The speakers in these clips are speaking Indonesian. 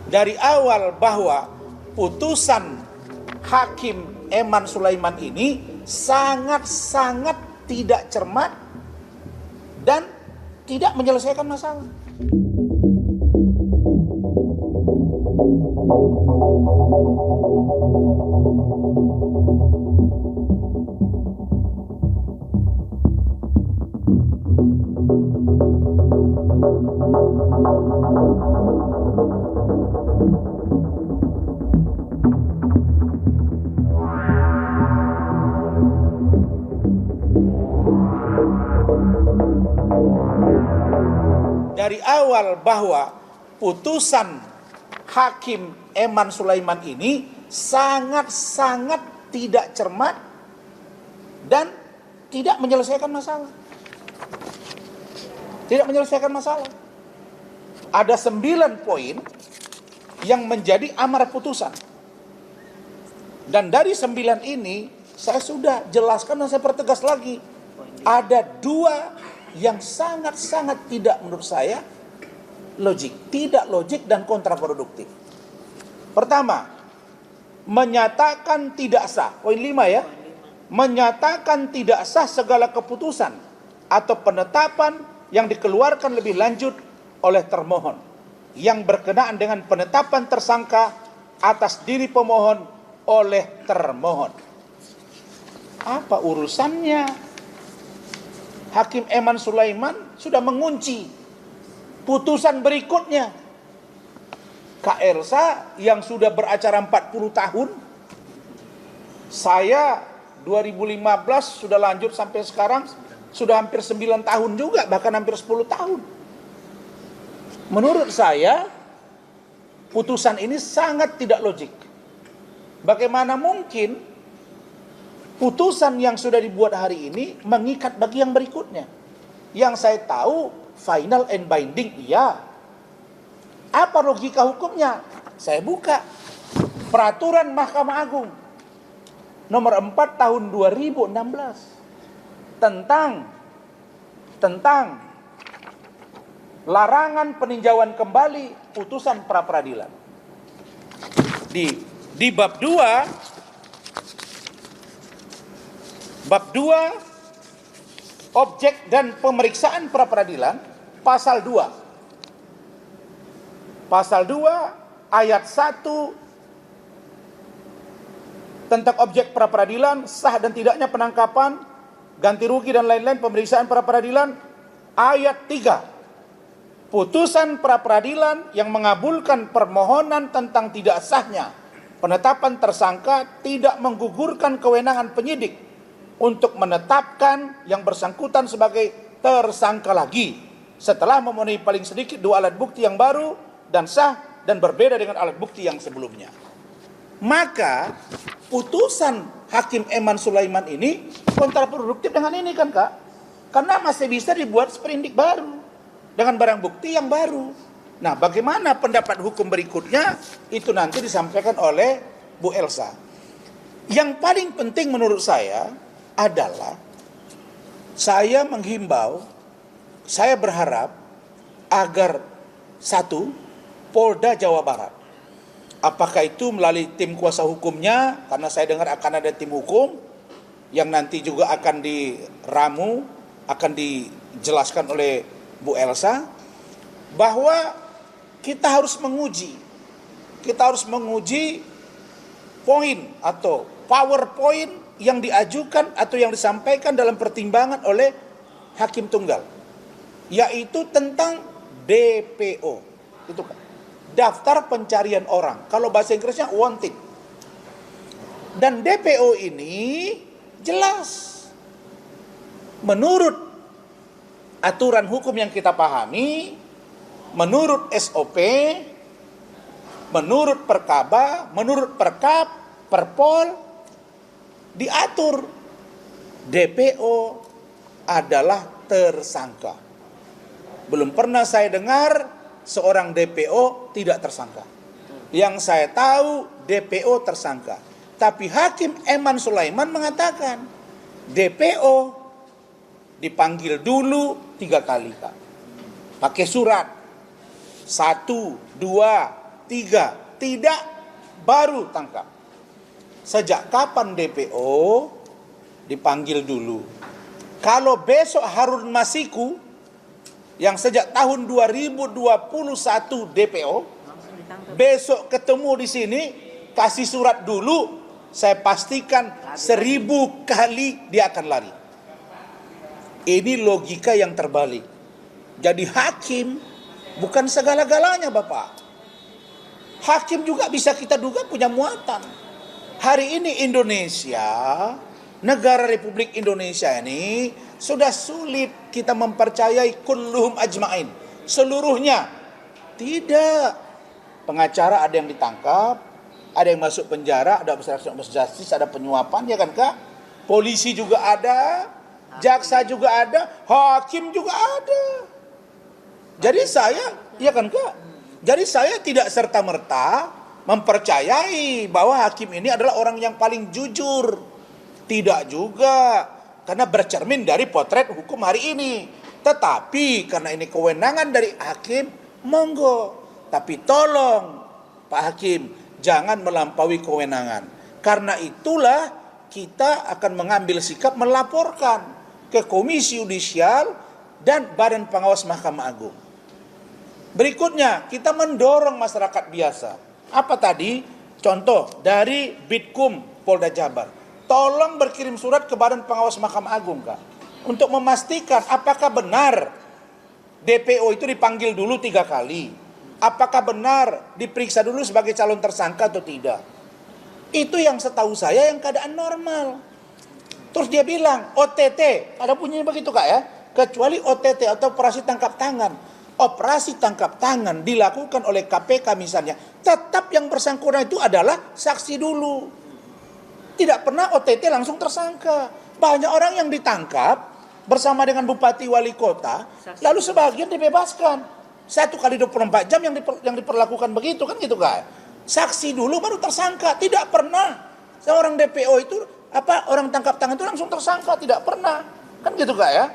dari awal bahwa putusan Hakim Eman Sulaiman ini sangat-sangat tidak cermat dan tidak menyelesaikan masalah. Dari awal bahwa putusan Hakim Eman Sulaiman ini sangat-sangat tidak cermat dan tidak menyelesaikan masalah. Tidak menyelesaikan masalah. Ada 9 poin yang menjadi amar putusan. Dan dari 9 ini saya sudah jelaskan dan saya pertegas lagi. Ada 2 yang sangat-sangat tidak menurut saya logik. Tidak logik dan kontraproduktif. Pertama, menyatakan tidak sah. Poin 5 ya. Menyatakan tidak sah segala keputusan atau penetapan yang dikeluarkan lebih lanjut oleh termohon yang berkenaan dengan penetapan tersangka atas diri pemohon oleh termohon. Apa urusannya? Hakim Eman Sulaiman sudah mengunci putusan berikutnya. Kak Elsa yang sudah beracara 40 tahun, saya 2015 sudah lanjut sampai sekarang, sudah hampir 9 tahun juga, bahkan hampir 10 tahun. Menurut saya, putusan ini sangat tidak logik. Bagaimana mungkin putusan yang sudah dibuat hari ini mengikat bagi yang berikutnya? Yang saya tahu, final and binding, iya. Apa logika hukumnya? Saya buka peraturan Mahkamah Agung nomor 4 tahun 2016 tentang larangan peninjauan kembali putusan pra peradilan. Di bab 2 objek dan pemeriksaan pra peradilan, pasal 2 ayat 1 tentang objek pra peradilan, sah dan tidaknya penangkapan, ganti rugi dan lain-lain pemeriksaan pra peradilan. Ayat 3, putusan pra peradilan yang mengabulkan permohonan tentang tidak sahnya penetapan tersangka tidak menggugurkan kewenangan penyidik untuk menetapkan yang bersangkutan sebagai tersangka lagi setelah memenuhi paling sedikit 2 alat bukti yang baru dan sah dan berbeda dengan alat bukti yang sebelumnya. Maka putusan Hakim Eman Sulaiman ini kontraproduktif dengan ini kan Kak? Karena masih bisa dibuat sprindik baru dengan barang bukti yang baru. Nah, bagaimana pendapat hukum berikutnya itu nanti disampaikan oleh Bu Elsa. Yang paling penting menurut saya adalah saya menghimbau, saya berharap agar Polda Jawa Barat, apakah itu melalui tim kuasa hukumnya, karena saya dengar akan ada tim hukum yang nanti juga akan diramu, akan dijelaskan oleh Bu Elsa, bahwa kita harus menguji poin atau PowerPoint yang diajukan atau yang disampaikan dalam pertimbangan oleh Hakim Tunggal, yaitu tentang DPO, itu kan, daftar pencarian orang. Kalau bahasa Inggrisnya wanted. Dan DPO ini jelas menurut aturan hukum yang kita pahami, menurut SOP, menurut Perkaba, menurut Perkap, Perpol, diatur DPO adalah tersangka. Belum pernah saya dengar seorang DPO tidak tersangka. Yang saya tahu DPO tersangka. Tapi Hakim Eman Sulaiman mengatakan DPO dipanggil dulu 3 kali Kak. Pakai surat 1, 2, 3 tidak, baru tangkap. Sejak kapan DPO dipanggil dulu? Kalau besok Harun Masiku yang sejak tahun 2021 DPO, besok ketemu di sini, kasih surat dulu, saya pastikan 1000 kali dia akan lari. Ini logika yang terbalik. Jadi hakim bukan segala-galanya, Bapak. Hakim juga bisa kita duga punya muatan. Hari ini Indonesia, negara Republik Indonesia ini sudah sulit kita mempercayai kulluhum ajma'in, seluruhnya. Tidak. Pengacara ada yang ditangkap, ada yang masuk penjara, ada obstruction of justice, ada penyuapan, ya kan Kak? Polisi juga ada, jaksa juga ada, hakim juga ada. Jadi saya, ya kan Kak? Jadi saya tidak serta-merta mempercayai bahwa hakim ini adalah orang yang paling jujur. Tidak juga, karena bercermin dari potret hukum hari ini. Tetapi karena ini kewenangan dari hakim, monggo. Tapi tolong Pak Hakim, jangan melampaui kewenangan. Karena itulah kita akan mengambil sikap melaporkan ke Komisi Yudisial dan Badan Pengawas Mahkamah Agung. Berikutnya, kita mendorong masyarakat biasa. Apa tadi? Contoh dari Bitkum Polda Jabar. Tolong berkirim surat ke Badan Pengawas Mahkamah Agung, Kak, untuk memastikan apakah benar DPO itu dipanggil dulu 3 kali. Apakah benar diperiksa dulu sebagai calon tersangka atau tidak. Itu yang setahu saya yang keadaan normal. Terus dia bilang OTT, ada bunyinya begitu Kak ya, kecuali OTT atau operasi tangkap tangan. Operasi tangkap tangan dilakukan oleh KPK misalnya, tetap yang bersangkutan itu adalah saksi dulu. Tidak pernah OTT langsung tersangka. Banyak orang yang ditangkap bersama dengan bupati wali kota, lalu sebagian dibebaskan. 1 kali 24 jam yang diperlakukan begitu kan gitu Kak. Saksi dulu baru tersangka. Tidak pernah seorang DPO itu orang tangkap tangan itu langsung tersangka, tidak pernah. Kan gitu Kak ya.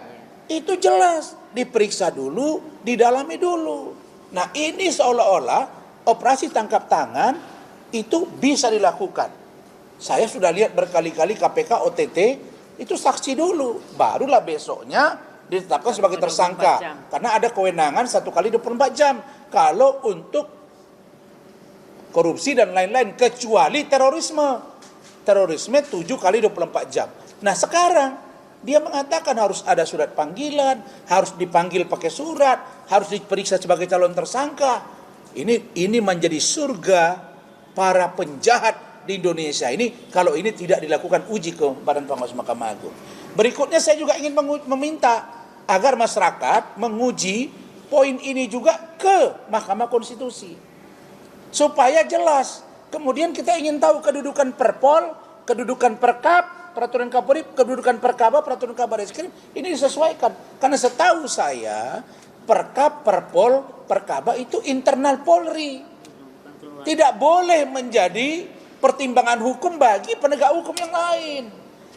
Itu jelas, diperiksa dulu, didalami dulu. Nah, ini seolah-olah operasi tangkap tangan itu bisa dilakukan. Saya sudah lihat berkali-kali KPK OTT itu saksi dulu, barulah besoknya ditetapkan sebagai tersangka. Karena ada kewenangan 1 kali 24 jam. Kalau untuk korupsi dan lain-lain, kecuali terorisme. Terorisme 7 kali 24 jam. Nah sekarang dia mengatakan harus ada surat panggilan, harus dipanggil pakai surat, harus diperiksa sebagai calon tersangka. Ini menjadi surga para penjahat di Indonesia ini kalau ini tidak dilakukan uji ke Badan Pengawas Mahkamah Agung. Berikutnya saya juga ingin meminta agar masyarakat menguji poin ini juga ke Mahkamah Konstitusi. Supaya jelas. Kemudian kita ingin tahu kedudukan Perpol, kedudukan Perkap, Peraturan Kapolri, kedudukan Perkaba, Peraturan Kabar Reskrim, ini disesuaikan. Karena setahu saya, Perkap, Perpol, Perkaba itu internal Polri. Tidak boleh menjadi pertimbangan hukum bagi penegak hukum yang lain.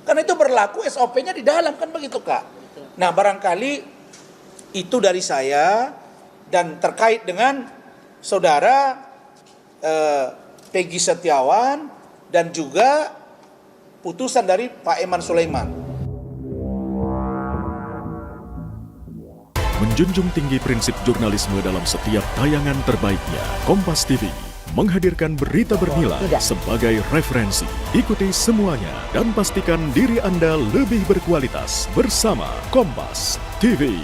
Karena itu berlaku SOP-nya di dalam, kan begitu Kak. Nah barangkali itu dari saya, dan terkait dengan saudara Peggy Setiawan dan juga putusan dari Pak Eman Sulaiman. Menjunjung tinggi prinsip jurnalisme dalam setiap tayangan terbaiknya, Kompas TV menghadirkan berita bernilai sebagai referensi. Ikuti semuanya dan pastikan diri Anda lebih berkualitas bersama Kompas TV.